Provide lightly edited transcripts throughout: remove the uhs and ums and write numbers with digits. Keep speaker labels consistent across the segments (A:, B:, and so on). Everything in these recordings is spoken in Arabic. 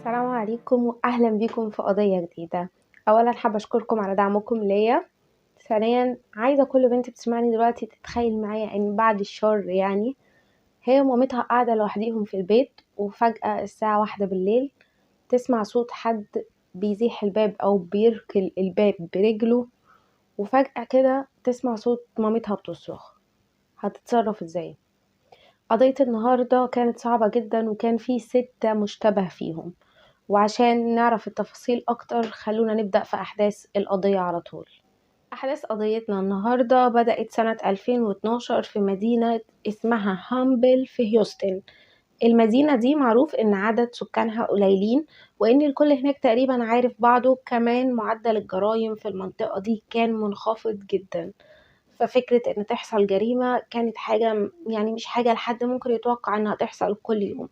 A: السلام عليكم وأهلا بيكم في قضية جديدة. أولا حابة أشكركم على دعمكم ليا. ثانيا عايزة كل بنت بتسمعني دلوقتي تتخيل معايا إن بعد الشر هي ومامتها قاعدة لوحديهم في البيت، وفجأة الساعة 1 بالليل تسمع صوت حد بيزيح الباب أو بيركل الباب برجله، وفجأة كده تسمع صوت مامتها بتصرخ. هتتصرف ازاي؟ قضية النهاردة كانت صعبة جدا، وكان في 6 مشتبه فيهم، وعشان نعرف التفاصيل أكتر خلونا نبدأ في أحداث القضية على طول. أحداث قضيتنا النهاردة بدأت سنة 2012 في مدينة اسمها هامبل في هيوستن. المدينة دي معروف إن عدد سكانها قليلين، وإن الكل هناك تقريبا عارف بعضه. كمان معدل الجرائم في المنطقة دي كان منخفض جدا، ففكرة إن تحصل جريمة كانت حاجة يعني مش حاجة لحد ممكن يتوقع إنها تحصل كل يوم.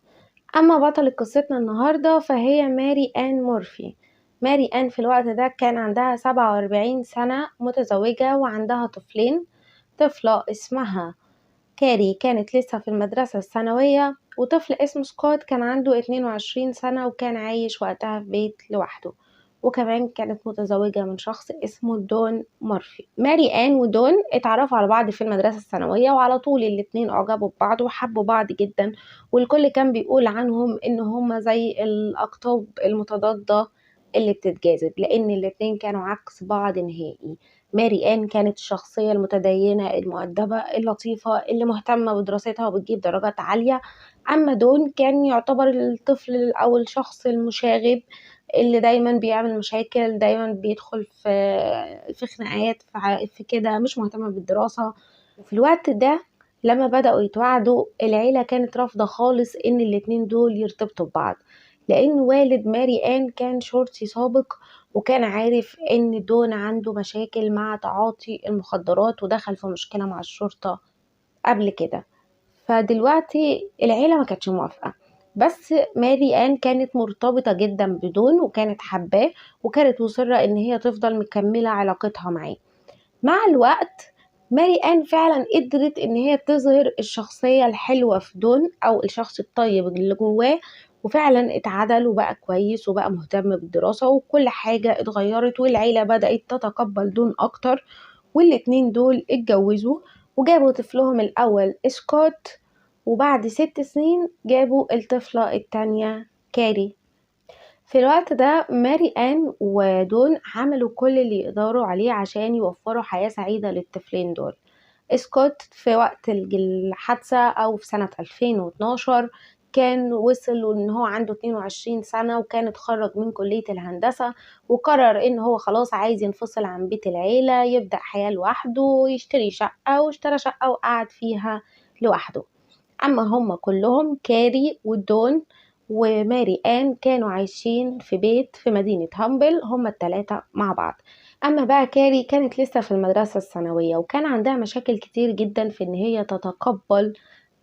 A: أما بطلة قصتنا النهاردة فهي ماري آن مورفي. ماري آن في الوقت ده كان عندها 47 سنة، متزوجة وعندها طفلين. طفلة اسمها كاري كانت لسه في المدرسة الثانوية، وطفل اسمه سكوت كان عنده 22 سنة وكان عايش وقتها في بيت لوحده. وكمان كانت متزوجة من شخص اسمه دون مورفي. ماري آن ودون اتعرفوا على بعض في المدرسة الثانوية، وعلى طول الاتنين أعجبوا ببعض وحبوا بعض جدا، والكل كان بيقول عنهم إن هما زي الأقطاب المتضادة اللي بتتجاذب، لأن الاتنين كانوا عكس بعض نهائي. ماري آن كانت الشخصية المتدينة المؤدبة اللطيفة اللي مهتمة بدراستها وبتجيب درجات عالية. أما دون كان يعتبر الطفل أو الشخص المشاغب اللي دايما بيعمل مشاكل، دايما بيدخل في خناقات، في كده مش مهتمة بالدراسة. وفي الوقت ده لما بدأوا يتوعدوا، العيلة كانت رافضة خالص إن الاتنين دول يرتبطوا ببعض، لأن والد ماري آن كان شرطي سابق، وكان عارف إن دون عنده مشاكل مع تعاطي المخدرات ودخل في مشكلة مع الشرطة قبل كده. فدلوقتي العيلة ما كانتش موافقة، بس ماري آن كانت مرتبطة جدا بدون وكانت حباه، وكانت مصرة إن هي تفضل مكملة علاقتها معاه. مع الوقت ماري آن فعلا قدرت إن هي تظهر الشخصية الحلوة في دون أو الشخص الطيب اللي جواه، وفعلا اتعدل وبقى كويس وبقى مهتم بالدراسة، وكل حاجة اتغيرت والعيلة بدأت تتقبل دون أكتر. والاتنين دول اتجوزوا وجابوا طفلهم الأول سكوت، وبعد 6 سنين جابوا الطفلة التانية كاري. في الوقت ده ماري آن ودون عملوا كل اللي يقدروا عليه عشان يوفروا حياة سعيدة للطفلين دول. سكوت في وقت الحادثة أو في سنة 2012 كان وصل إن هو عنده 22 سنة، وكان اتخرج من كلية الهندسة، وقرر إن هو خلاص عايز ينفصل عن بيت العيلة، يبدأ حياة لوحده، ويشتري شقة، واشترى شقة وقعد فيها لوحده. أما هم كلهم كاري ودون وماري آن كانوا عايشين في بيت في مدينة هامبل، هم ال3 مع بعض. أما بقى كاري كانت لسه في المدرسة الثانوية، وكان عندها مشاكل كتير جدا في إن هي تتقبل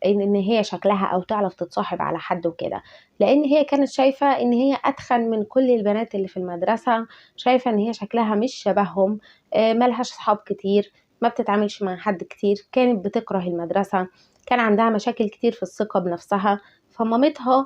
A: إن هي شكلها أو تعرف تتصاحب على حد وكده، لأن هي كانت شايفة إن هي أتخن من كل البنات اللي في المدرسة، شايفة إن هي شكلها مش شبههم، ملهاش صحاب كتير، ما بتتعاملش مع حد كتير، كانت بتكره المدرسة، كان عندها مشاكل كتير في الثقة بنفسها. فمامتها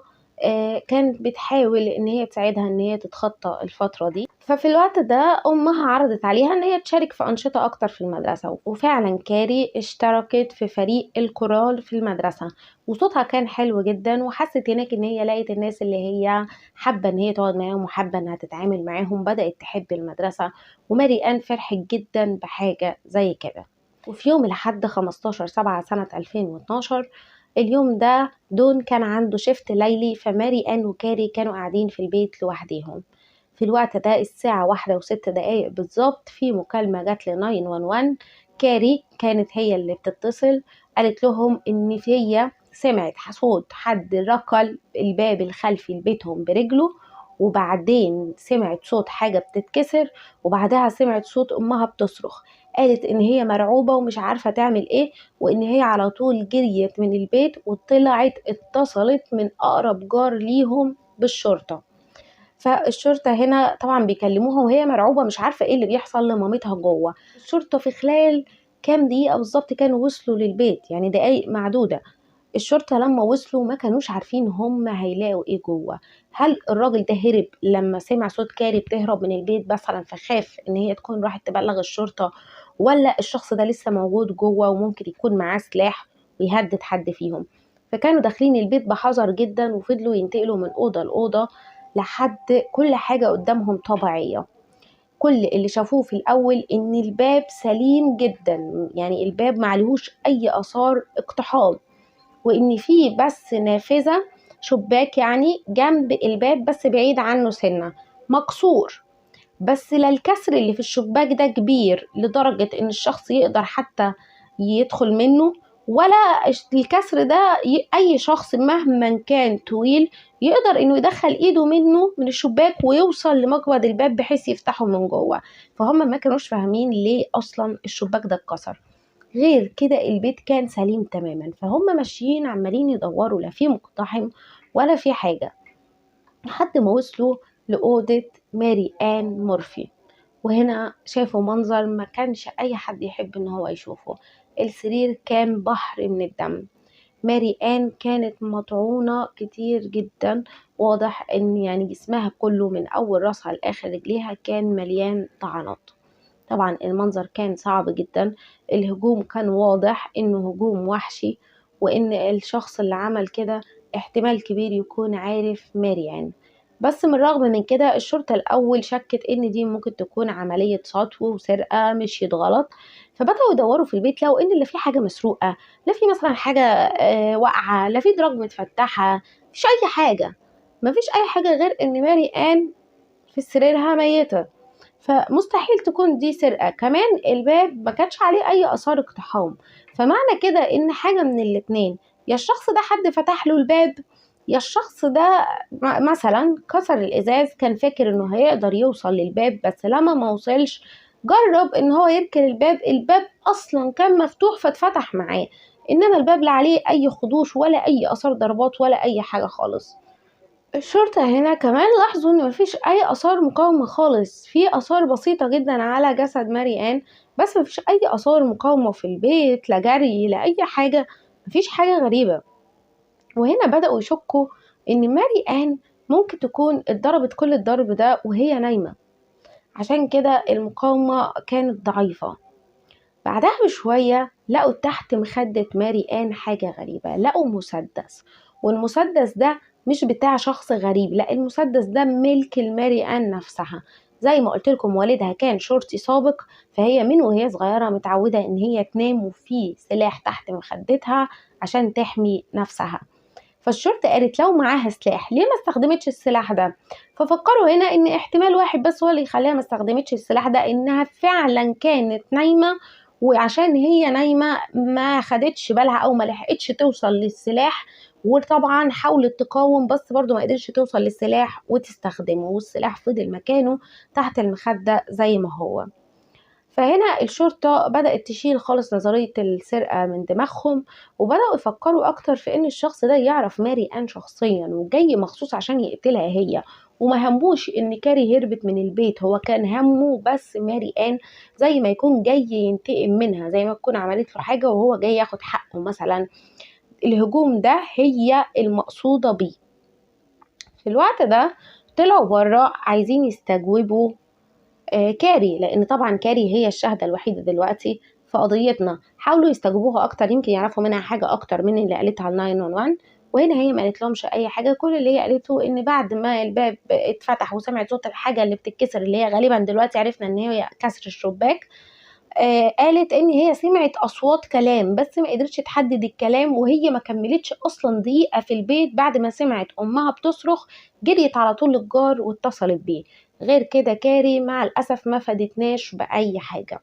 A: كانت بتحاول ان هي تساعدها ان هي تتخطى الفترة دي. ففي الوقت ده امها عرضت عليها ان هي تشارك في انشطة اكتر في المدرسة، وفعلا كاري اشتركت في فريق الكورال في المدرسة، وصوتها كان حلو جدا، وحست هناك ان هي لقيت الناس اللي هي حابة ان هي تقعد معاهم وحابة انها تتعامل معاهم، بدأت تحب المدرسة. وماري آن فرحت جدا بحاجة زي كده. وفي يوم لحد 15/7 سنة 2012، اليوم ده دون كان عنده شيفت ليلي، فماري آن وكاري كانوا قاعدين في البيت لوحديهم. في الوقت ده الساعة 1:06 بالظبط في مكالمة جات ل 911. كاري كانت هي اللي بتتصل، قالت لهم إن هي سمعت صوت حد ركل الباب الخلفي لبيتهم برجله، وبعدين سمعت صوت حاجة بتتكسر، وبعدها سمعت صوت أمها بتصرخ. قالت إن هي مرعوبة ومش عارفة تعمل إيه، وإن هي على طول جريت من البيت وطلعت اتصلت من أقرب جار ليهم بالشرطة. فالشرطة هنا طبعا بيكلموها وهي مرعوبة مش عارفة ايه اللي بيحصل لمامتها جوه. الشرطة في خلال كام دقيقة بالظبط كانوا وصلوا للبيت، يعني دقايق معدودة. الشرطة لما وصلوا ما كانوش عارفين هم هيلاقوا ايه جوه. هل الراجل ده هرب لما سمع صوت كاري بتهرب من البيت مثلا فخاف ان هي تكون راحت تبلغ الشرطة، ولا الشخص ده لسه موجود جوه وممكن يكون معاه سلاح ويهدد حد فيهم؟ فكانوا داخلين البيت بحذر جدا وفضلوا ينتقلوا من أوضة لأوضة لحد كل حاجة قدامهم طبيعية. كل اللي شافوه في الأول إن الباب سليم جدا، يعني الباب معلهوش أي آثار اقتحام، وإن فيه بس نافذة شباك يعني جنب الباب بس بعيد عنه سنة مكسور، بس لا الكسر اللي في الشباك ده كبير لدرجة إن الشخص يقدر حتى يدخل منه، ولا الكسر ده أي شخص مهما كان طويل يقدر إنه يدخل إيده منه من الشباك ويوصل لمقبض الباب بحيث يفتحه من جوه. فهم ما كانوش فاهمين ليه أصلا الشباك ده اتكسر. غير كده البيت كان سليم تماما، فهم ماشيين عمالين يدوروا لا في مقتحم ولا في حاجة، لحد ما وصلوا لأوضة ماري آن مورفي. وهنا شافوا منظر ما كانش أي حد يحب إن هو يشوفه. السرير كان بحر من الدم. ماري آن كانت مطعونة كتير جدا، واضح إن يعني جسمها كله من أول راسها لآخر رجليها كان مليان طعنات. طبعا المنظر كان صعب جدا. الهجوم كان واضح إنه هجوم وحشي، وإن الشخص اللي عمل كده احتمال كبير يكون عارف ماري آن. بس من الرغم من كده الشرطة الأول شكت إن دي ممكن تكون عملية سطو وسرقة مشيت غلط. فبدأوا يدوروا في البيت، لقوا إن لا في حاجة مسروقة، لا في مثلا حاجة واقعة، لا في دراج متفتحة، مفيش أي حاجة. مفيش أي حاجة غير إن ماري آن في سريرها ميتة. فمستحيل تكون دي سرقة. كمان الباب ما كانش عليه أي آثار اقتحام. فمعنى كده إن حاجة من الاتنين: يا الشخص ده حد فتح له الباب، يا الشخص ده مثلا كسر الإزاز، كان فاكر إنه هيقدر يوصل للباب بس لما ما وصلش جرب إن هو يركن الباب أصلا كان مفتوح فاتفتح معاه، إنما الباب لا عليه أي خدوش ولا أي آثار ضربات ولا أي حاجة خالص. الشرطة هنا كمان لاحظوا ان مفيش اي اثار مقاومة خالص، في اثار بسيطة جدا على جسد ماري آن، بس مفيش اي اثار مقاومة في البيت، لا جري لا اي حاجة، مفيش حاجة غريبة. وهنا بدأوا يشكوا ان ماري آن ممكن تكون اتضربت كل الضرب ده وهي نايمة، عشان كده المقاومة كانت ضعيفة. بعدها بشوية لقوا تحت مخدة ماري آن حاجة غريبة، لقوا مسدس، والمسدس ده مش بتاع شخص غريب، لا المسدس ده ملك الماري آن نفسها. زي ما قلت لكم والدها كان شرطي سابق، فهي من وهي صغيرة متعودة ان هي تنام وفي سلاح تحت مخدتها عشان تحمي نفسها. فالشرطة قالت لو معاها سلاح ليه ما استخدمتش السلاح ده؟ ففكروا هنا ان احتمال واحد بس هو اللي يخليها ما استخدمتش السلاح ده، انها فعلا كانت نايمة، وعشان هي نايمة ما خدتش بالها او ما لحقتش توصل للسلاح، وطبعا حاولت تقاوم بس برضو ما قدرتش توصل للسلاح وتستخدمه، والسلاح فضل مكانه تحت المخدة زي ما هو. فهنا الشرطة بدأت تشيل خالص نظرية السرقة من دماغهم، وبدأوا يفكروا أكتر في إن الشخص ده يعرف ماري آن شخصيا وجاي مخصوص عشان يقتلها هي، وما هموش إن كاري هربت من البيت، هو كان همه بس ماري آن، زي ما يكون جاي ينتقم منها، زي ما تكون عملت له حاجة وهو جاي ياخد حقه مثلا. الهجوم ده هي المقصودة بيه. في الوقت ده طلعوا بره عايزين يستجوبوا كاري، لان طبعا كاري هي الشاهدة الوحيدة دلوقتي في قضيتنا. حاولوا يستجوبوها اكتر يمكن يعرفوا منها حاجة اكتر من اللي قالتها ال 911. وهنا هي ما قالت لهمش اي حاجة، كل اللي هي قالته ان بعد ما الباب اتفتح وسمعت صوت الحاجة اللي بتتكسر، اللي هي غالبا دلوقتي عرفنا ان هي كسر الشباك، قالت ان هي سمعت اصوات كلام بس ما قدرتش تحدد الكلام، وهي ما كملتش اصلا دقيقة في البيت بعد ما سمعت امها بتصرخ جريت على طول للجار واتصلت بيه. غير كده كاري مع الاسف ما فادتناش باي حاجة.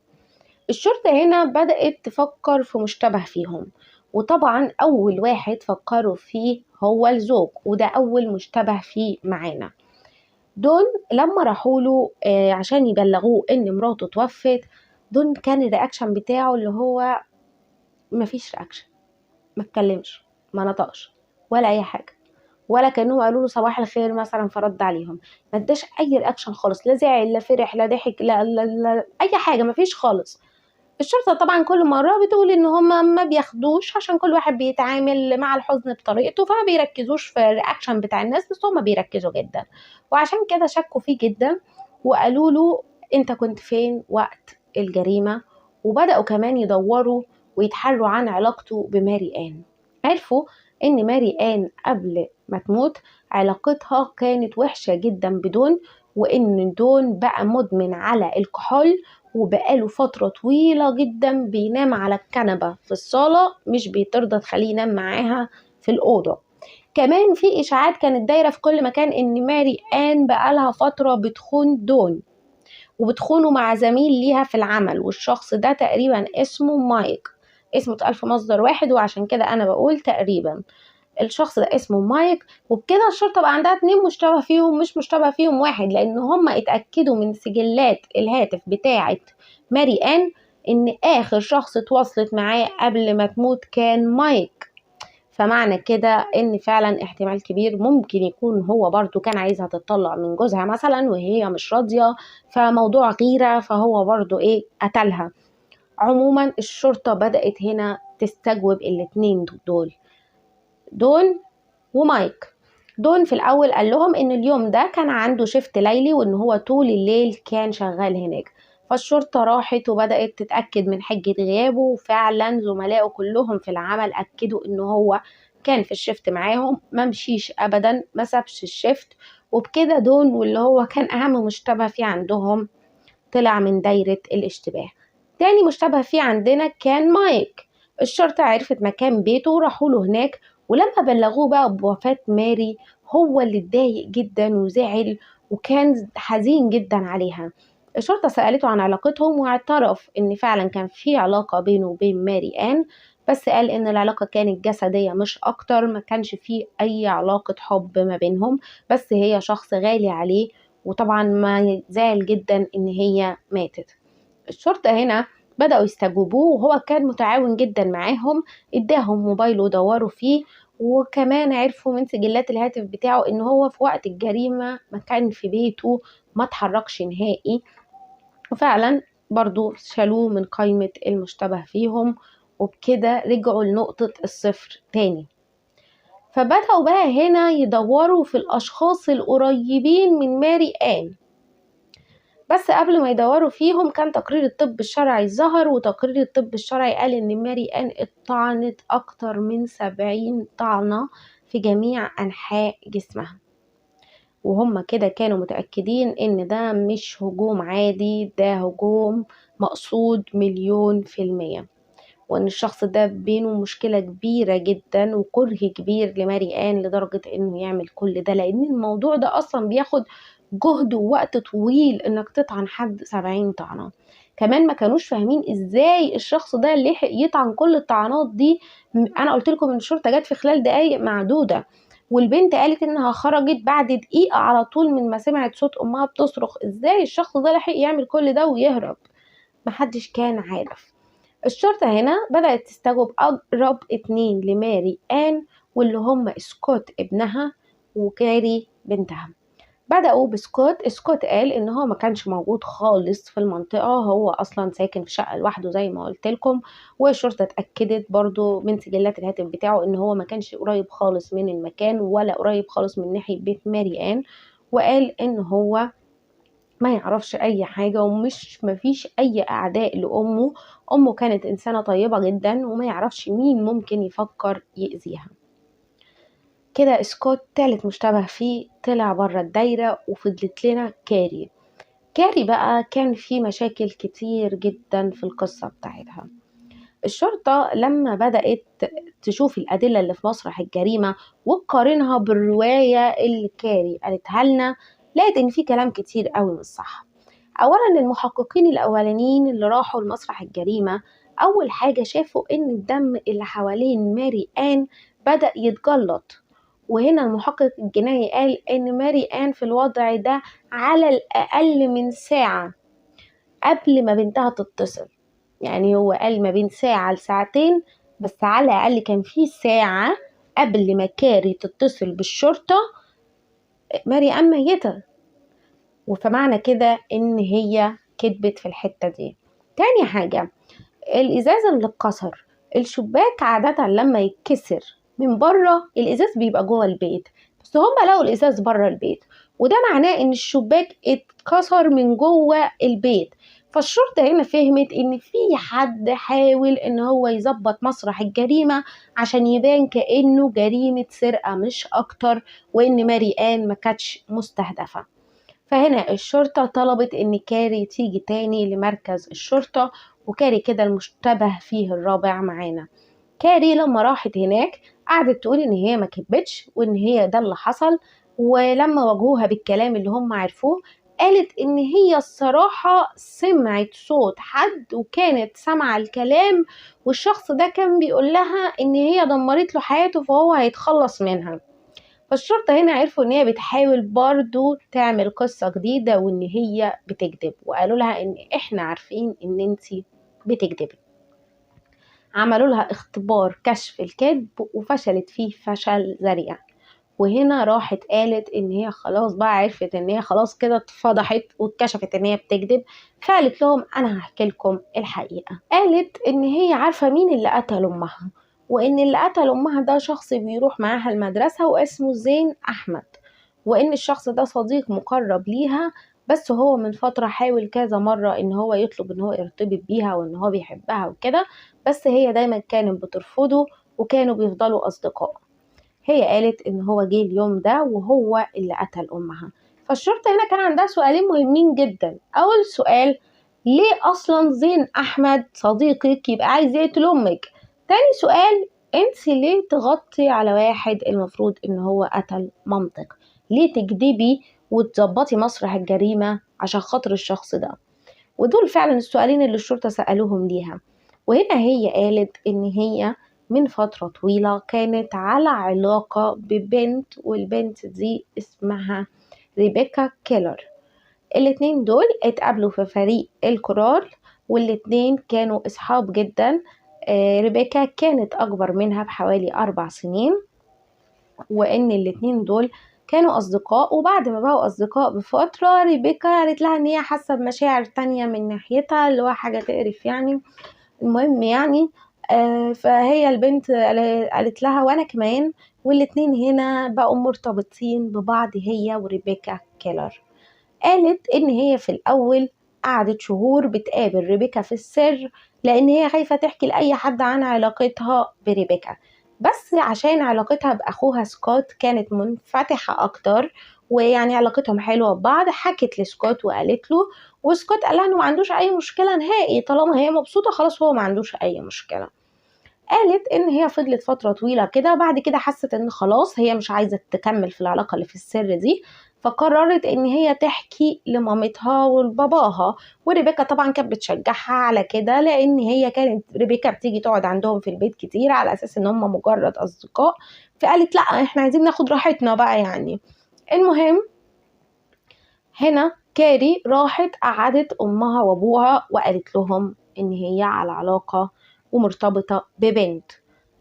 A: الشرطة هنا بدأت تفكر في مشتبه فيهم، وطبعا اول واحد فكروا فيه هو الزوج، وده اول مشتبه فيه معانا. دون لما راحوا له عشان يبلغوه ان مراته توفت، دون كان الرياكشن بتاعه اللي هو مفيش رياكشن، ما اتكلمش ما نطقش ولا اي حاجه، ولا كانهم قالوا له صباح الخير مثلا فرد عليهم، ما اداش اي رياكشن خالص، لا زعل لا فرح لا ضحك لا اي حاجه، مفيش خالص. الشرطة طبعا كل مرة بتقول ان هما ما بياخدوش، عشان كل واحد بيتعامل مع الحزن بطريقته، فما بيركزوش في الرياكشن بتاع الناس، بس هما بيركزوا جدا. وعشان كده شكوا فيه جدا وقالوا له انت كنت فين وقت الجريمة. وبدأوا كمان يدوروا ويتحروا عن علاقته بماري آن. عرفوا ان ماري آن قبل ما تموت علاقتها كانت وحشة جدا بدون، وان دون بقى مدمن على الكحول، وبقاله فترة طويلة جدا بينام على الكنبة في الصالة، مش بترضى تخليه ينام معاها في الأوضة. كمان في إشاعات كانت دايرة في كل مكان إن ماري آن بقالها فترة بتخون دون، وبتخونه مع زميل ليها في العمل، والشخص ده تقريبا اسمه مايك. اسمه اتقال في مصدر واحد، وعشان كده أنا بقول تقريبا الشخص ده اسمه مايك. وبكده الشرطة بقى عندها 2 مشتبه فيهم، مش مشتبه فيهم واحد، لأن هم اتأكدوا من سجلات الهاتف بتاعة ماري آن إن آخر شخص اتواصلت معاه قبل ما تموت كان مايك. فمعنى كده إن فعلا احتمال كبير ممكن يكون هو برضو كان عايزها تتطلق من جوزها مثلا وهي مش راضية، فموضوع غيرة، فهو برضو قتلها. عموما الشرطة بدأت هنا تستجوب الاتنين دول، دون ومايك. دون في الأول قال لهم إن اليوم ده كان عنده شيفت ليلي، وإن هو طول الليل كان شغال هناك. فالشرطة راحت وبدأت تتأكد من حجة غيابه، وفعلا زملائه كلهم في العمل أكدوا إن هو كان في الشيفت معاهم، ما مشيش أبدا، ما سابش الشيفت. وبكده دون، واللي هو كان أهم مشتبه فيه عندهم، طلع من دايرة الاشتباه. تاني مشتبه فيه عندنا كان مايك. الشرطة عرفت مكان بيته وراحوا له هناك، ولما بلغوه بقى بوفاة ماري هو اللي اتضايق جدا وزعل، وكان حزين جدا عليها. الشرطة سألته عن علاقتهم، واعترف ان فعلا كان في علاقة بينه وبين ماري آن، بس قال ان العلاقة كانت جسدية مش اكتر، ما كانش فيه اي علاقة حب ما بينهم، بس هي شخص غالي عليه. وطبعا ما زعل جدا ان هي ماتت. الشرطة هنا بدأوا يستجوبوه، وهو كان متعاون جدا معاهم، اداهم موبايله ودوروا فيه، وكمان عرفوا من سجلات الهاتف بتاعه ان هو في وقت الجريمة ما كان في بيته، ما اتحركش نهائي. وفعلا برضو شالوه من قائمة المشتبه فيهم، وبكده رجعوا لنقطة الصفر تاني. فبدأوا بقى هنا يدوروا في الأشخاص القريبين من ماري آن، بس قبل ما يدوروا فيهم كان تقرير الطب الشرعي ظهر، وتقرير الطب الشرعي قال ان ماري آن اتطعنت اكتر من 70 طعنة في جميع انحاء جسمها. وهم كده كانوا متأكدين ان ده مش هجوم عادي، ده هجوم مقصود 1,000,000%، وان الشخص ده بينه مشكلة كبيرة جدا وكره كبير لماري آن لدرجة انه يعمل كل ده، لان الموضوع ده اصلا بياخد جهد ووقت طويل انك تطعن حد 70 طعنة. كمان ما كانوش فاهمين ازاي الشخص ده لحق يطعن كل الطعنات دي. انا قلت لكم ان الشرطة جت في خلال دقايق معدودة، والبنت قالت انها خرجت بعد دقيقة على طول من ما سمعت صوت امها بتصرخ. ازاي الشخص ده لحق يعمل كل ده ويهرب؟ محدش كان عارف. الشرطة هنا بدأت تستجوب أقرب 2 لماري آن، واللي هم سكوت ابنها وكاري بنتها. بدأوا بسكوت. سكوت قال إن هو ما كانش موجود خالص في المنطقة، هو أصلا ساكن في شقة لوحده زي ما قلت لكم. والشرطة اتأكدت برضو من سجلات الهاتف بتاعه إن هو ما كانش قريب خالص من المكان، ولا قريب خالص من ناحية بيت ماري آن. وقال إن هو ما يعرفش اي حاجة، ومش مفيش اي اعداء لامه. امه كانت انسانة طيبة جدا، وما يعرفش مين ممكن يفكر يأذيها. كده سكوت تالت مشتبه فيه طلع بره الدايرة، وفضلت لنا كاري. كاري بقى كان في مشاكل كتير جدا في القصة بتاعتها. الشرطة لما بدأت تشوف الأدلة اللي في مسرح الجريمة وتقارنها بالرواية اللي كاري قالتها لنا، لقيت إن في كلام كتير قوي مش صح. أولا المحققين الأولانيين اللي راحوا لمسرح الجريمة أول حاجة شافوا إن الدم اللي حوالين ماري آن بدأ يتجلط. وهنا المحقق الجنائي قال إن ماري آن في الوضع ده على الأقل من ساعة قبل ما بنتها تتصل. يعني هو قال ما بين ساعة لساعتين، بس على الأقل كان في ساعة قبل ما كاري تتصل بالشرطة ماري آن ميتة. فمعنى كده إن هي كدبت في الحتة دي. تاني حاجة، الإزاز اللي اتكسر، الشباك عادة لما يتكسر من بره الإزاز بيبقى جوه البيت، بس هما لقوا الإزاز بره البيت، وده معناه إن الشباك اتكسر من جوه البيت. فالشرطة هنا فهمت إن في حد حاول إن هو يظبط مسرح الجريمة عشان يبان كأنه جريمة سرقة مش أكتر، وإن ماري آن ما كانتش مستهدفة. فهنا الشرطة طلبت إن كاري تيجي تاني لمركز الشرطة، وكاري كده المشتبه فيه الرابع معانا. كاري لما راحت هناك قعدت تقول إن هي ما كدبتش وإن هي ده اللي حصل، ولما واجهوها بالكلام اللي هم عرفوه قالت إن هي الصراحة سمعت صوت حد وكانت سامعة الكلام، والشخص ده كان بيقول لها إن هي دمرت له حياته فهو هيتخلص منها. فالشرطة هنا عرفوا ان هي بتحاول برضو تعمل قصة جديدة وان هي بتكذب، وقالوا لها ان احنا عارفين ان انتي بتكذبي. عملوا لها اختبار كشف الكذب وفشلت فيه فشل ذريع. وهنا راحت قالت ان هي خلاص بقى عرفت ان هي خلاص كده اتفضحت واتكشفت ان هي بتكذب، فقالت لهم انا هحكي لكم الحقيقة. قالت ان هي عارفة مين اللي قتل امها، وان اللي قتل امها ده شخص بيروح معاها المدرسة واسمه زين احمد، وان الشخص ده صديق مقرب ليها، بس هو من فترة حاول كذا مرة ان هو يطلب ان هو يرتبط بيها وان هو بيحبها وكده، بس هي دايما كانت بترفضه وكانوا بيفضلوا اصدقاء. هي قالت ان هو جه اليوم ده وهو اللي قتل امها. فالشرطة هنا كان عندها سؤالين مهمين جدا. اول سؤال، ليه اصلا زين احمد صديقك يبقى عايز يقتل امك؟ تاني سؤال، انت ليه تغطي على واحد المفروض ان هو قتل مامتك؟ ليه تكذبي وتظبطي مسرح الجريمة عشان خاطر الشخص ده؟ ودول فعلا السؤالين اللي الشرطة سألوهم ليها. وهنا هي قالت ان هي من فترة طويلة كانت على علاقة ببنت، والبنت دي اسمها ريبيكا كيلر. الاتنين دول اتقابلوا في فريق الكورال، والاتنين كانوا اصحاب جدا. ريبيكا كانت اكبر منها بحوالي 4 سنين، وان الاتنين دول كانوا اصدقاء. وبعد ما بقوا اصدقاء بفترة ريبيكا قالت لها ان هي حاسة بمشاعر تانية من ناحيتها، اللي هو حاجة تقرف يعني. المهم يعني فهي البنت قالت لها وانا كمان، والاتنين هنا بقوا مرتبطين ببعض هي وريبيكا كيلر. قالت ان هي في الاول قعدت شهور بتقابل ريبيكا في السر، لان هي خايفة تحكي لاي حد عن علاقتها بريبيكا، بس عشان علاقتها باخوها سكوت كانت منفتحة اكتر، ويعني علاقتهم حلوة ببعض. حكت لسكوت وقالت له، وسكوت قال لها انه ما عندوش اي مشكلة نهائي طالما هي مبسوطة، خلاص هو ما عندوش اي مشكلة. قالت ان هي فضلت فترة طويلة كده، بعد كده حست ان خلاص هي مش عايزة تكمل في العلاقة اللي في السر دي، فقررت ان هي تحكي لمامتها ولباباها. وريبيكا طبعا كانت بتشجعها على كده، لان هي كانت ريبيكا بتيجي تقعد عندهم في البيت كتير على اساس ان هم مجرد اصدقاء. فقالت لا احنا عايزين ناخد راحتنا بقى يعني. المهم هنا كاري راحت قعدت امها وابوها وقالت لهم ان هي على علاقة ومرتبطة ببنت.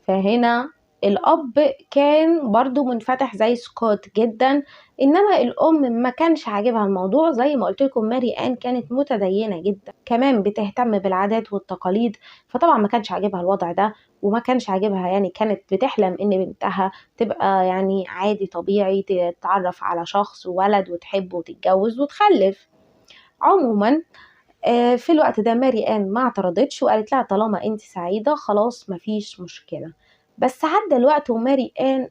A: فهنا الاب كان برضو منفتح زي سكوت جدا، انما الام ما كانش عاجبها الموضوع. زي ما قلت لكم ماري آن كانت متدينة جدا، كمان بتهتم بالعادات والتقاليد، فطبعا ما كانش عاجبها الوضع ده، وما كانش عاجبها يعني كانت بتحلم ان بنتها تبقى يعني عادي طبيعي تتعرف على شخص وولد وتحبه وتتجوز وتخلف. عموما في الوقت ده ماري آن ما اعترضتش وقالت لها طالما انت سعيدة خلاص مفيش مشكلة. بس عدى الوقت وماري آن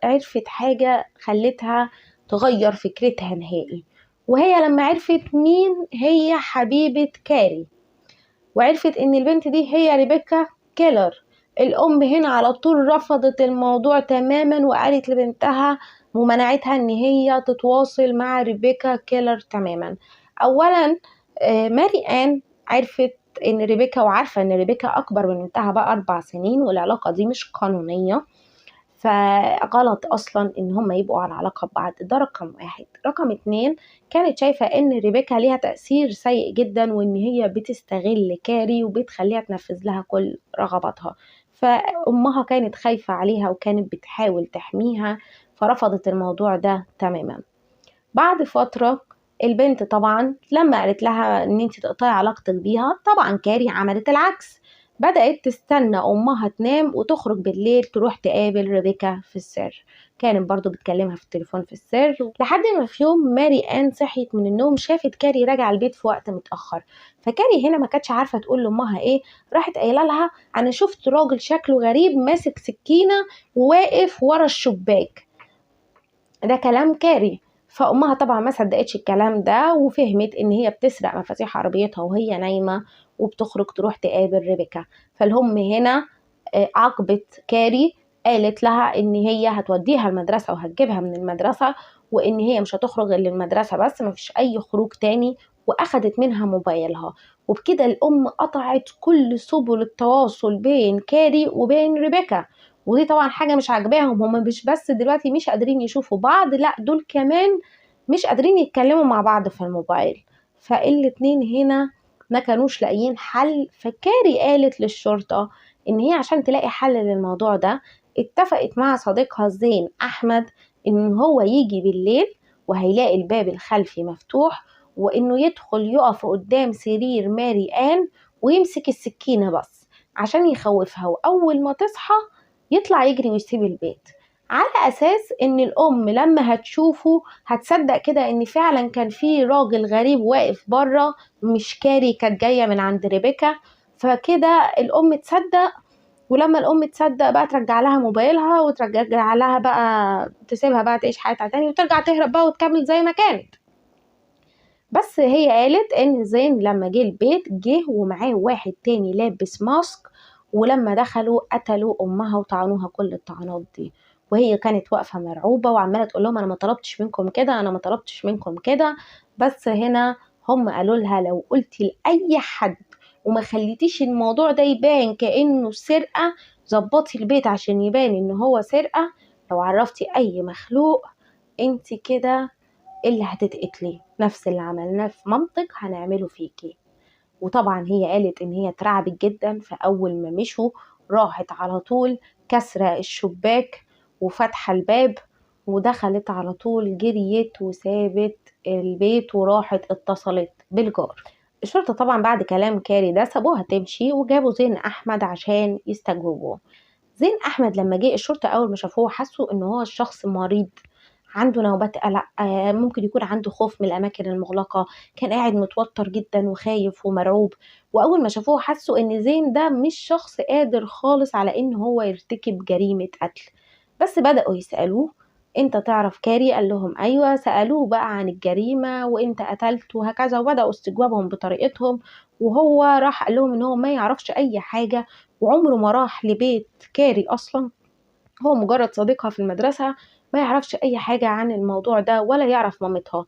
A: عرفت حاجة خلتها تغير فكرتها نهائي، وهي لما عرفت مين هي حبيبة كاري، وعرفت ان البنت دي هي ريبيكا كيلر. الام هنا على طول رفضت الموضوع تماما وقالت لبنتها ومنعتها ان هي تتواصل مع ريبيكا كيلر تماما. اولا ماري آن عرفت ان ريبيكا، وعارفة ان ريبيكا اكبر من بنتها بقى 4 سنين، والعلاقة دي مش قانونية، فغلط اصلا ان هم يبقوا على علاقة ببعض. ده رقم واحد. رقم اتنين، كانت شايفة ان ريبيكا ليها تأثير سيء جدا، وان هي بتستغل كاري وبتخليها تنفذ لها كل رغباتها، فامها كانت خايفة عليها وكانت بتحاول تحميها، فرفضت الموضوع ده تماما. بعد فترة البنت طبعا لما قالت لها ان انت تقطعي علاقتك بيها، طبعا كاري عملت العكس، بدأت تستنى أمها تنام وتخرج بالليل تروح تقابل ريبيكا في السر. كانت برضو بتكلمها في التليفون في السر، لحد ما في يوم ماري آن صحيت من النوم شافت كاري راجعة البيت في وقت متأخر. فكاري هنا ما كانتش عارفة تقول لأمها إيه، راحت قايلة لها أنا شفت راجل شكله غريب ماسك سكينة وواقف ورا الشباك. ده كلام كاري. فأمها طبعا ما صدقتش الكلام ده وفهمت إن هي بتسرق مفاتيح عربيتها وهي نايمة وبتخرج تروح تقابل ريبيكا. فالهم هنا عاقبت كاري، قالت لها إن هي هتوديها المدرسة وهتجيبها من المدرسة، وإن هي مش هتخرج إلا المدرسة بس، مفيش أي خروج تاني، وأخدت منها موبايلها. وبكده الأم قطعت كل سبل التواصل بين كاري وبين ريبيكا. ودي طبعا حاجة مش عاجباهم، هما مش بس دلوقتي مش قادرين يشوفوا بعض، لا دول كمان مش قادرين يتكلموا مع بعض في الموبايل. فالاتنين هنا ما كانوش لاقيين حل. فكاري قالت للشرطة ان هي عشان تلاقي حل للموضوع ده اتفقت مع صديقها زين احمد ان هو يجي بالليل وهيلاقي الباب الخلفي مفتوح، وانه يدخل يقف قدام سرير ماري آن ويمسك السكينة بس عشان يخوفها، واول ما تصحى يطلع يجري ويسيب البيت، على اساس ان الام لما هتشوفه هتصدق كده ان فعلا كان في راجل غريب واقف بره، مش كاري كانت جايه من عند ريبيكا. فكده الام تصدق، ولما الام تصدق بقى ترجع لها موبايلها وترجع لها بقى، تسيبها بقى تعيش حياتها تاني وترجع تهرب بقى وتكمل زي ما كانت. بس هي قالت ان زين لما جه البيت جه ومعاه واحد تاني لابس ماسك، ولما دخلوا قتلوا امها وطعنوها كل الطعنات دي. وهي كانت واقفه مرعوبه وعماله تقول لهم انا ما طلبتش منكم كده، انا ما طلبتش منكم كده. بس هنا هم قالوا لها لو قلتي لاي حد وما خليتيش الموضوع ده يبان كانه سرقه، ظبطي البيت عشان يبان ان هو سرقه، لو عرفتي اي مخلوق انت كده اللي هتتقتلي، نفس اللي عملناه في مامتك هنعمله فيكي. وطبعا هي قالت ان هي اترعبت جدا، فاول ما مشوا راحت على طول كسرة الشباك وفتحة الباب ودخلت على طول، جريت وسابت البيت وراحت اتصلت بالجار. الشرطة طبعا بعد كلام كاري ده سابوها تمشي وجابوا زين احمد عشان يستجوبوه. زين احمد لما جه الشرطة اول ما شافوه حسوا ان هو الشخص مريض، عنده نوبات قلق، ممكن يكون عنده خوف من الأماكن المغلقة، كان قاعد متوتر جدا وخايف ومرعوب. وأول ما شافوه حسوا إن زين ده مش شخص قادر خالص على إن هو يرتكب جريمة قتل. بس بدأوا يسألوه انت تعرف كاري؟ قال لهم ايوه. سألوه بقى عن الجريمة وانت قتلت وهكذا، وبدأوا استجوابهم بطريقتهم. وهو راح قال لهم ان هو ما يعرفش اي حاجة وعمره ما راح لبيت كاري اصلا، هو مجرد صديقها في المدرسة، ما يعرفش أي حاجة عن الموضوع ده ولا يعرف مامتها.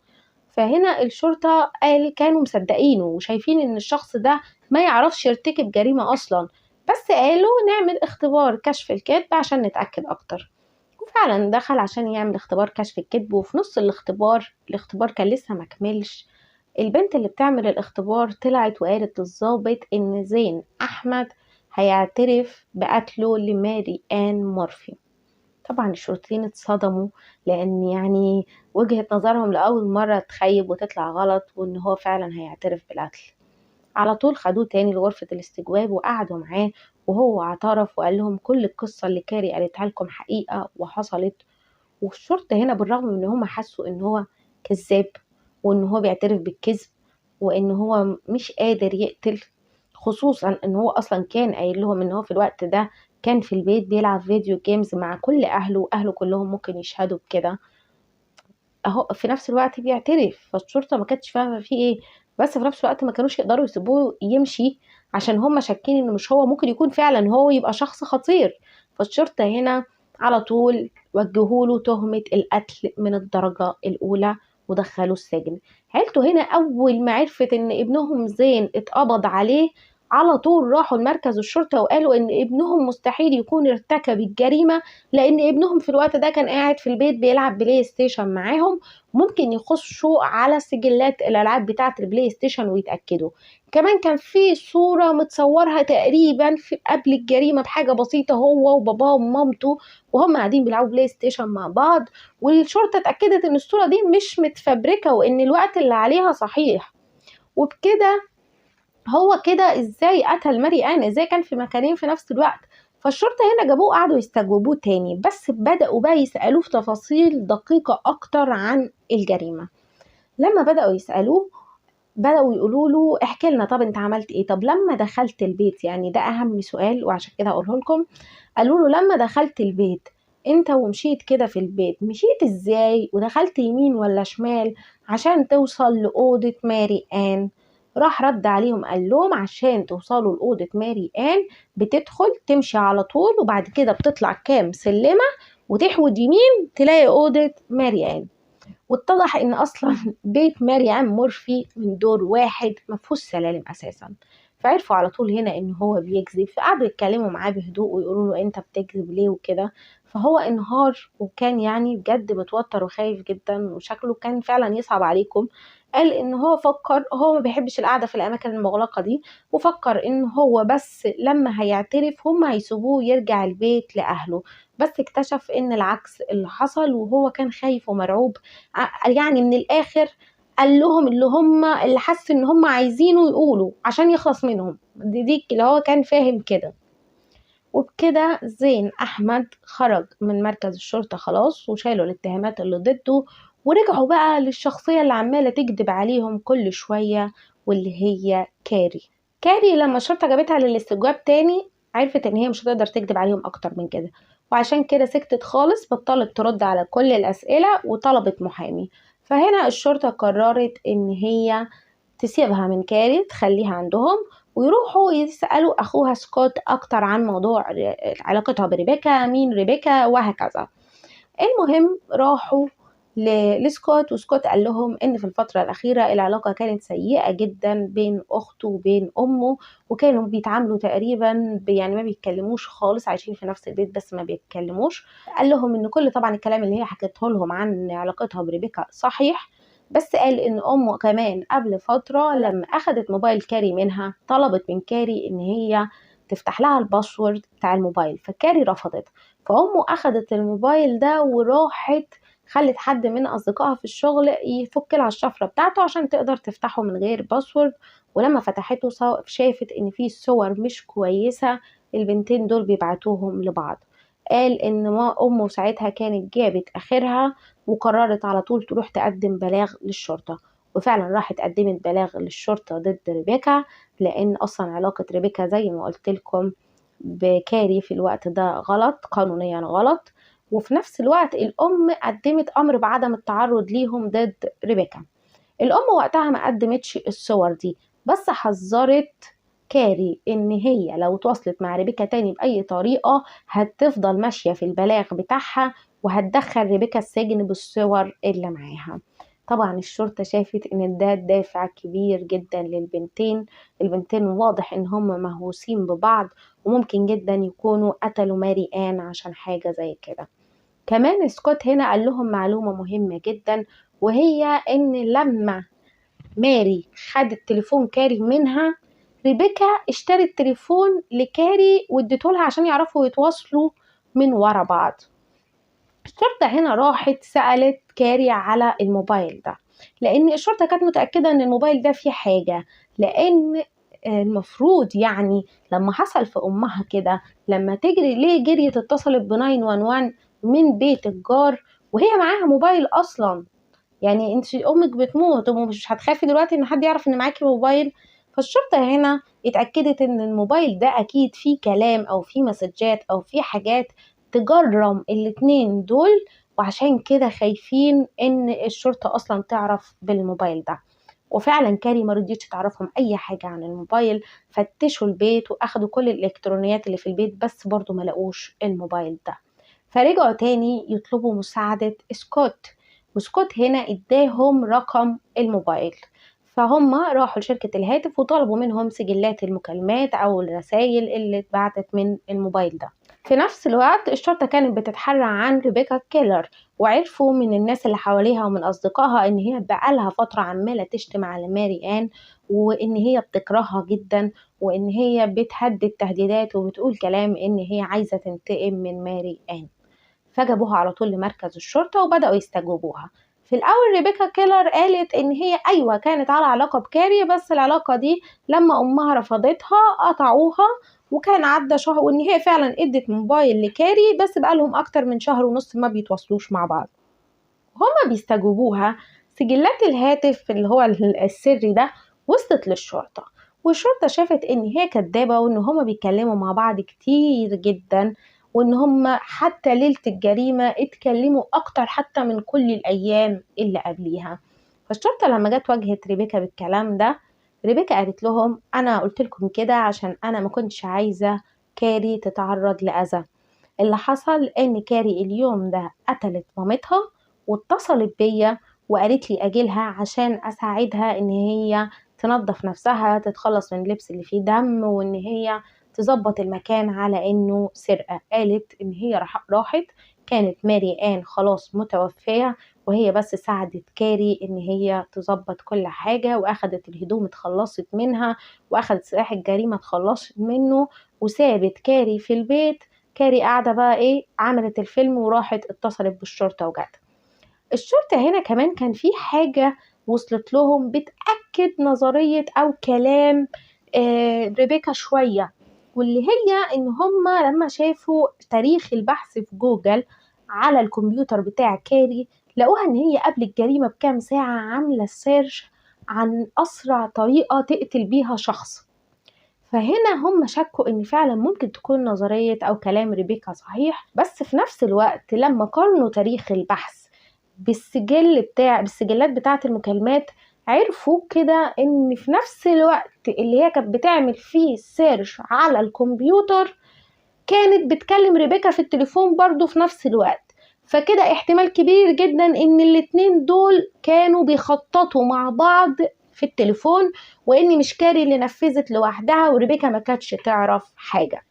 A: فهنا الشرطة كانوا مصدقينه وشايفين إن الشخص ده ما يعرفش يرتكب جريمة أصلا، بس قالوا نعمل اختبار كشف الكذب عشان نتأكد أكتر. وفعلا دخل عشان يعمل اختبار كشف الكذب، وفي نص الاختبار كان لسه مكملش، البنت اللي بتعمل الاختبار طلعت وقالت للظابط إن زين أحمد هيعترف بقتله لماري آن مورفي. طبعا الشرطيين اتصدموا، لان يعني وجهة نظرهم لأول مرة تخيب وتطلع غلط، وان هو فعلا هيعترف بالقتل. على طول خدوه تاني لغرفة الاستجواب وقعدوا معاه، وهو اعترف وقال لهم كل القصة اللي كاري قالتها لكم حقيقة وحصلت. والشرطة هنا بالرغم من ان هم حسوا ان هو كذاب وان هو بيعترف بالكذب وان هو مش قادر يقتل، خصوصا ان هو اصلا كان قايل لهم ان هو في الوقت ده كان في البيت بيلعب فيديو جيمز مع كل اهله، واهله كلهم ممكن يشهدوا بكده، اهو في نفس الوقت بيعترف. فالشرطة ما كانتش فاهمة فيه ايه، بس في نفس الوقت ما كانوش يقدروا يسيبوه يمشي عشان هم شاكين انه مش هو، ممكن يكون فعلا هو يبقى شخص خطير. فالشرطة هنا على طول وجهوله تهمة القتل من الدرجة الأولى ودخلوه السجن. عيلته هنا أول ما عرفت إن ابنهم زين اتقبض عليه على طول راحوا لمركز الشرطة وقالوا إن ابنهم مستحيل يكون ارتكب الجريمة، لأن ابنهم في الوقت ده كان قاعد في البيت بيلعب بلاي ستيشن معاهم، ممكن يخشوا على سجلات الألعاب بتاعة البلاي ستيشن ويتأكدوا. كمان كان في صورة متصورها تقريبا في قبل الجريمة بحاجة بسيطة، هو وباباه ومامته وهم قاعدين بيلعبوا بلاي ستيشن مع بعض، والشرطة اتأكدت ان الصورة دي مش متفبركة وان الوقت اللي عليها صحيح. وبكده هو كده ازاي قتل ماري آن؟ ازاي كان في مكانين في نفس الوقت؟ فالشرطة هنا جابوه قعدوا يستجوبوه تاني، بس بدأوا بقى يسألوه في تفاصيل دقيقة أكتر عن الجريمة. لما بدأوا يسألوه بدأوا يقولوا له احكي لنا، طب انت عملت ايه؟ طب لما دخلت البيت، يعني ده أهم سؤال وعشان كده هقوله لكم. قالوا له لما دخلت البيت انت ومشيت كده في البيت، مشيت ازاي ودخلت يمين ولا شمال عشان توصل لأوضة ماري آن؟ راح رد عليهم قال لهم عشان توصلوا لأوضة ماري آن بتدخل تمشي على طول، وبعد كده بتطلع كام سلمة وتحود يمين تلاقي أوضة ماري آن. واتضح ان اصلا بيت ماري آن مورفي من دور واحد مفهوش سلالم اساسا. فعرفوا على طول هنا ان هو بيكذب، فقعدوا يتكلموا معاه بهدوء ويقولوا له انت بتكذب ليه وكده. فهو انهار وكان يعني بجد متوتر وخايف جدا وشكله كان فعلا يصعب عليكم. قال ان هو فكر، هو ما بيحبش القعده في الاماكن المغلقه دي، وفكر ان هو بس لما هيعترف هم هيسيبوه يرجع البيت لاهله. بس اكتشف ان العكس اللي حصل، وهو كان خايف ومرعوب. يعني من الاخر قال لهم اللي حس ان هم عايزينه يقولوا عشان يخلص منهم، دي اللي هو كان فاهم كده. وبكده زين احمد خرج من مركز الشرطة خلاص، وشالوا الاتهامات اللي ضده، ورجعوا بقى للشخصية اللي عمالة تكذب عليهم كل شوية، واللي هي كاري. كاري لما الشرطة جابتها للاستجواب تاني عرفت ان هي مش هتقدر تكذب عليهم اكتر من كده، وعشان كده سكتت خالص، بطلت ترد على كل الاسئلة وطلبت محامي. فهنا الشرطة قررت ان هي تسيبها من كاري، تخليها عندهم، ويروحوا يسألوا أخوها سكوت أكتر عن موضوع علاقتها بريبيكا، مين ريبيكا وهكذا. المهم راحوا لسكوت، وسكوت قال لهم ان في الفترة الأخيرة العلاقة كانت سيئة جدا بين أخته وبين أمه، وكانوا بيتعاملوا تقريبا يعني ما بيتكلموش خالص، عايشين في نفس البيت بس ما بيتكلموش. قال لهم ان كل طبعا الكلام اللي هي حكته لهم عن علاقتها بريبيكا صحيح، بس قال ان امه كمان قبل فترة لما اخدت موبايل كاري منها طلبت من كاري ان هي تفتح لها الباسورد بتاع الموبايل، فكاري رفضت. فامه اخدت الموبايل ده وراحت خلت حد من اصدقائها في الشغل يفك لها الشفره بتاعته عشان تقدر تفتحه من غير باسورد. ولما فتحته شافت ان فيه صور مش كويسه البنتين دول بيبعتوهم لبعض. قال ان ما امه ساعتها كانت جابت اخرها، وقررت على طول تروح تقدم بلاغ للشرطه. وفعلا راحت قدمت بلاغ للشرطه ضد ريبيكا، لان اصلا علاقه ريبيكا زي ما قلت لكم بكاري في الوقت ده غلط، قانونيا غلط. وفي نفس الوقت الأم قدمت أمر بعدم التعرض ليهم ضد ريبيكا. الأم وقتها ما قدمتش الصور دي، بس حذرت كاري إن هي لو تواصلت مع ريبيكا تاني بأي طريقة هتفضل ماشية في البلاغ بتاعها، وهتدخل ريبيكا السجن بالصور اللي معاها. طبعا الشرطة شافت إن ده دافع كبير جدا للبنتين. البنتين واضح إن هم مهووسين ببعض، وممكن جدا يكونوا قتلوا ماري آن عشان حاجة زي كده. كمان سكوت هنا قال لهم معلومة مهمة جدا، وهي إن لما ماري خدت تليفون كاري منها، ريبيكا اشترت تليفون لكاري واديته لها عشان يعرفوا يتواصلوا من ورا بعض. الشرطة هنا راحت سألت كاري على الموبايل ده، لأن الشرطة كانت متأكدة إن الموبايل ده فيه حاجة، لأن المفروض يعني لما حصل في أمها كده لما تجري ليه جريت اتصلت ب 911 من بيت الجار وهي معاها موبايل أصلا؟ يعني انت امك بتموت ومش هتخافي دلوقتي ان حد يعرف ان معاكي موبايل؟ فالشرطة هنا اتأكدت ان الموبايل ده اكيد فيه كلام او فيه مسجات او فيه حاجات تجرم الاتنين دول، وعشان كده خايفين ان الشرطة اصلا تعرف بالموبايل ده. وفعلا كاري ما رضيتش تعرفهم اي حاجة عن الموبايل، فتشوا البيت واخدوا كل الالكترونيات اللي في البيت، بس برضو ما لقوش الموبايل ده. فرجعوا تاني يطلبوا مساعدة سكوت، وسكوت هنا اداهم رقم الموبايل. فهم راحوا لشركة الهاتف وطلبوا منهم سجلات المكالمات أو الرسائل اللي اتبعتت من الموبايل ده. في نفس الوقت الشرطة كانت بتتحرى عن ريبيكا كيلر، وعرفوا من الناس اللي حواليها ومن أصدقائها إن هي بقالها فترة عمالة تشتم على ماري آن، وإن هي بتكرهها جدا، وإن هي بتهدد تهديدات وبتقول كلام إن هي عايزة تنتقم من ماري آن. فجابوها على طول لمركز الشرطة وبدأوا يستجوبوها. في الأول ريبيكا كيلر قالت إن هي أيوة كانت على علاقة بكاري، بس العلاقة دي لما أمها رفضتها قطعوها، وكان عدى شهر، وإن هي فعلا ادت موبايل لكاري، بس بقالهم أكتر من شهر ونص ما بيتواصلوش مع بعض. هما بيستجوبوها. سجلات الهاتف اللي هو السري ده وصلت للشرطة، والشرطة شافت إن هي كدابة، وإن هما بيتكلموا مع بعض كتير جدا، وإن هما حتى ليلة الجريمة اتكلموا أكتر حتى من كل الأيام اللي قبليها. فالشرطة لما جت واجهت ريبيكا بالكلام ده، ريبيكا قالت لهم أنا قلت لكم كده عشان أنا ما كنتش عايزة كاري تتعرض لأذى. اللي حصل إن كاري اليوم ده قتلت مامتها، واتصلت بيا وقالت لي أجيلها عشان أساعدها إن هي تنظف نفسها، تتخلص من اللبس اللي فيه دم، وإن هي تظبط المكان على إنه سرقة. قالت إن هي راحت، كانت ماري آن خلاص متوفية، وهي بس ساعدت كاري إن هي تظبط كل حاجة، وأخدت الهدوم اتخلصت منها، وأخدت سلاح الجريمة اتخلصت منه، وسابت كاري في البيت. كاري قاعدة بقى إيه، عملت الفيلم وراحت اتصلت بالشرطة وجت. الشرطة هنا كمان كان في حاجة وصلت لهم بتأكد نظرية أو كلام ريبيكا شوية، واللي هي إن هما لما شافوا تاريخ البحث في جوجل على الكمبيوتر بتاع كاري، لقوها إن هي قبل الجريمة بكام ساعة عاملة سيرش عن أسرع طريقة تقتل بيها شخص. فهنا هم شكوا ان فعلا ممكن تكون نظرية او كلام ريبيكا صحيح، بس في نفس الوقت لما قارنوا تاريخ البحث بالسجلات بتاعة المكالمات، عرفوا كده ان في نفس الوقت اللي هي كانت بتعمل فيه سيرش على الكمبيوتر، كانت بتكلم ريبيكا في التليفون برضو في نفس الوقت. فكده احتمال كبير جدا ان الاتنين دول كانوا بيخططوا مع بعض في التليفون، وان مش كاري اللي نفذت لوحدها وريبيكا ما كانتش تعرف حاجة.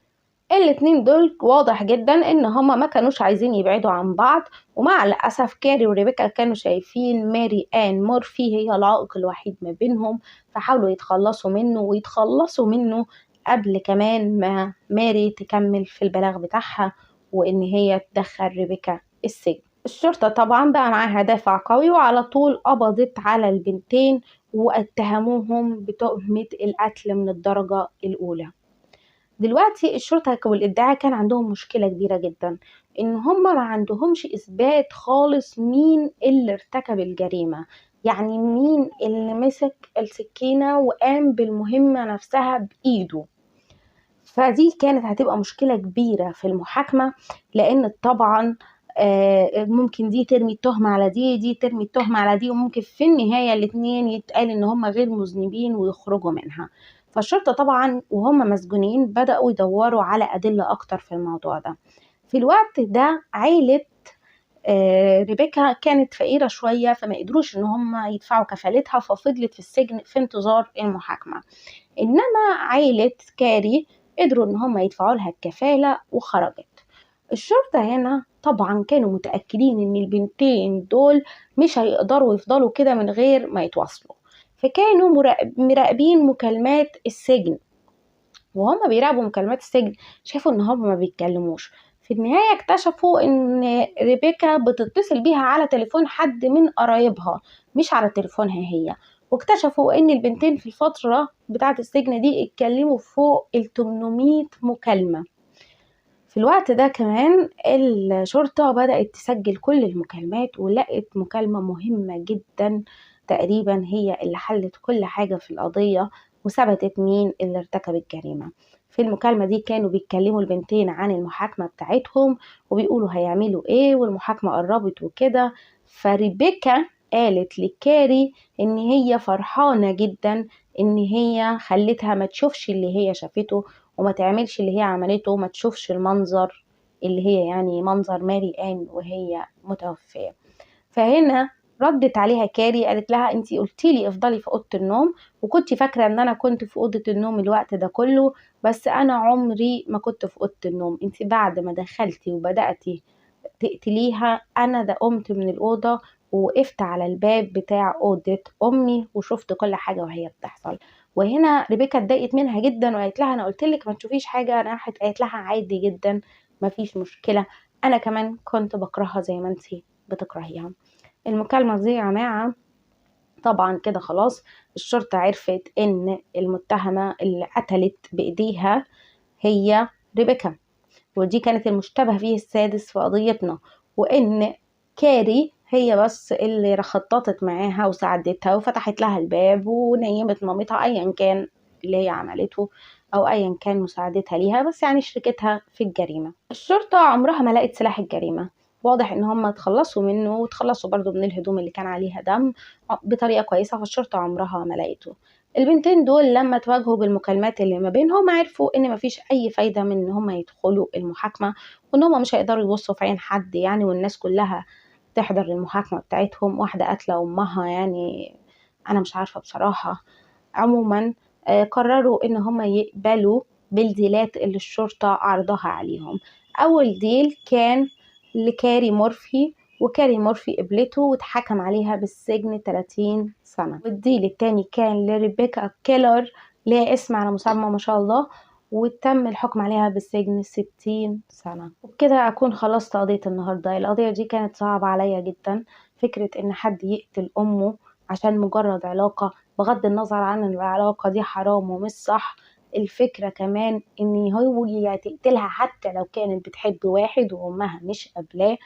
A: الاتنين دول واضح جدا ان هما ما كانوش عايزين يبعدوا عن بعض، ومع الأسف كاري وريبيكا كانوا شايفين ماري آن مورفي هي العائق الوحيد ما بينهم، فحاولوا يتخلصوا منه ويتخلصوا منه قبل كمان ما ماري تكمل في البلاغ بتاعها وإن هي تدخل ريبيكا السجن. الشرطة طبعا بقى معاها دافع قوي، وعلى طول قبضت على البنتين واتهموهم بتهمة القتل من الدرجة الأولى. دلوقتي الشرطة والإدعاء كان عندهم مشكلة كبيرة جدا، إن هما ما عندهمش إثبات خالص مين اللي ارتكب الجريمة، يعني مين اللي مسك السكينة وقام بالمهمة نفسها بإيده. فدي كانت هتبقى مشكلة كبيرة في المحاكمة، لأن طبعا ممكن دي ترمي التهمة على دي ترمي التهمة على دي، وممكن في النهاية الاتنين يتقال إن هما غير مذنبين ويخرجوا منها. فالشرطة طبعا وهم مسجونين بدأوا يدوروا على أدلة أكتر في الموضوع ده. في الوقت ده عيلة ريبيكا كانت فقيرة شوية، فما قدروش إن هم يدفعوا كفالتها، ففضلت في السجن في انتظار المحاكمة. إنما عيلة كاري قدروا إن هم يدفعوا لها الكفالة وخرجت. الشرطة هنا طبعا كانوا متأكدين إن البنتين دول مش هيقدروا يفضلوا كده من غير ما يتواصلوا، فكانوا مراقبين مكالمات السجن، وهم بيراقبوا مكالمات السجن شافوا إن هم ما بيتكلموش. في النهاية اكتشفوا إن ريبيكا بتتصل بيها على تليفون حد من قرايبها مش على تليفونها هي، واكتشفوا إن البنتين في الفترة بتاعة السجن دي اتكلموا فوق 800 مكالمة. في الوقت ده كمان الشرطة بدأت تسجل كل المكالمات، ولقت مكالمة مهمة جدا تقريبا هي اللي حلت كل حاجة في القضية وثبتت مين اللي ارتكب الجريمة. في المكالمة دي كانوا بيتكلموا البنتين عن المحاكمة بتاعتهم، وبيقولوا هيعملوا ايه والمحاكمة قربت وكده. فريبيكا قالت لكاري ان هي فرحانة جدا ان هي خلتها ما تشوفش اللي هي شافته، وما تعملش اللي هي عملته، وما تشوفش المنظر اللي هي يعني منظر ماري آن وهي متوفية. فهنا ردت عليها كاري قالت لها انتي قلتيلي افضلي في اوضه النوم، وكنتي فاكره ان انا كنت في اوضه النوم الوقت ده كله، بس انا عمري ما كنت في اوضه النوم. انتي بعد ما دخلتي وبداتي تقتليها انا ده قمت من الاوضه ووقفت على الباب بتاع اوضه امي وشفت كل حاجه وهي بتحصل. وهنا ريبيكا اتضايقت منها جدا وقالت لها انا قلت لك ما تشوفيش حاجه. انا راحت قالت لها عادي جدا، ما فيش مشكله، انا كمان كنت بكرهها زي ما انتي بتكرهيها. المكالمة دي يا جماعة طبعا كده خلاص الشرطة عرفت ان المتهمة اللي قتلت بايديها هي ريبيكا، ودي كانت المشتبه فيه السادس في قضيتنا، وان كاري هي بس اللي خططت معاها وساعدتها وفتحت لها الباب ونيمت مامتها، ايا كان اللي هي عملته او ايا كان مساعدتها ليها، بس يعني شركتها في الجريمة. الشرطة عمرها ما لقت سلاح الجريمة، واضح ان هم اتخلصوا منه وتخلصوا برضو من الهدوم اللي كان عليها دم بطريقة كويسة، فالشرطة عمرها ما لقيته. البنتين دول لما تواجهوا بالمكالمات اللي ما بينهم عرفوا ان مفيش اي فايدة من ان هم يدخلوا المحاكمة، وان هم مش هيقدروا يبصوا في عين حد يعني، والناس كلها تحضر المحاكمة بتاعتهم، واحدة قاتلة امها يعني. انا مش عارفة بصراحة. عموما قرروا ان هم يقبلوا بالديلات اللي الشرطة عرضها عليهم. اول ديل كان لكاري مورفي، وكاري مورفي قبلته واتحكم عليها بالسجن 30 سنة. والديل التاني كان لريبيكا كيلر، ليها اسم على مسمى ما شاء الله، وتم الحكم عليها بالسجن 60 سنة. وبكده أكون خلصت قضية النهاردة. القضية دي كانت صعبة عليا جدا، فكرة إن حد يقتل أمه عشان مجرد علاقة، بغض النظر عن العلاقة دي حرام ومش صح، الفكرة كمان إن هو تقتلها حتى لو كانت بتحب واحد وأمها مش قابلاه،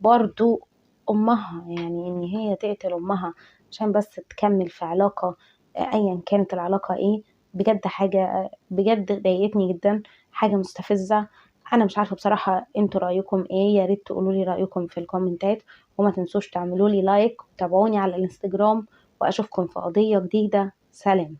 A: برضو أمها، يعني إن هي تقتل أمها عشان بس تكمل في علاقة أيا كانت العلاقة إيه، بجد حاجة بجد ضايقتني جدا، حاجة مستفزة. أنا مش عارفة بصراحة انتوا رأيكم إيه، يا ريت تقولولي رأيكم في الكومنتات، وما تنسوش تعملولي لايك وتابعوني على الانستجرام، وأشوفكم في قضية جديدة. سلام.